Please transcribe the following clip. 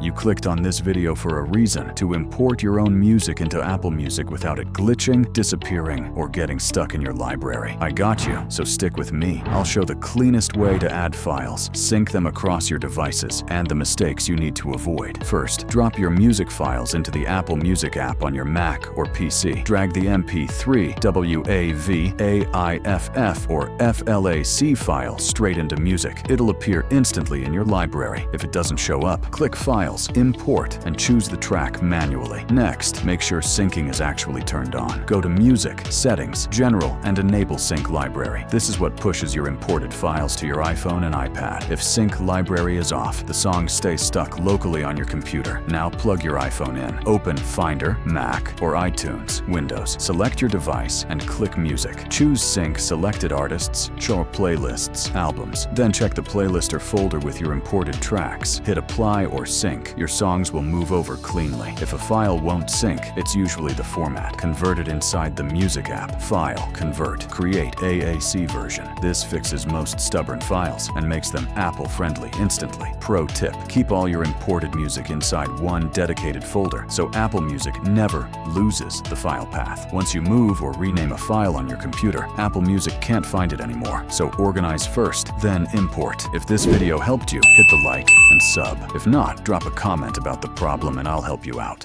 You clicked on this video for a reason: to import your own music into Apple Music without it glitching, disappearing, or getting stuck in your library. I got you, so stick with me. I'll show the cleanest way to add files, sync them across your devices, and the mistakes you need to avoid. First, drop your music files into the Apple Music app on your Mac or PC. Drag the MP3, WAV, AIFF, or FLAC file straight into Music. It'll appear instantly in your library. If it doesn't show up, click Files, Import, and choose the track manually. Next, make sure syncing is actually turned on. Go to Music, Settings, General, and enable Sync Library. This is what pushes your imported files to your iPhone and iPad. If Sync Library is off, the songs stay stuck locally on your computer. Now plug your iPhone in. Open Finder, Mac, or iTunes, Windows. Select your device and click Music. Choose Sync selected artists, show playlists, albums. Then check the playlist or folder with your imported tracks. Hit Apply or Sync. Your songs will move over cleanly. If a file won't sync, it's usually the format. Convert it inside the Music app. File, Convert, Create AAC version. This fixes most stubborn files and makes them Apple-friendly instantly. Pro tip: keep all your imported music inside one dedicated folder, so Apple Music never loses the file path. Once you move or rename a file on your computer, Apple Music can't find it anymore. So organize first, then import. If this video helped you, hit the like and sub. If not, drop a comment about the problem and I'll help you out.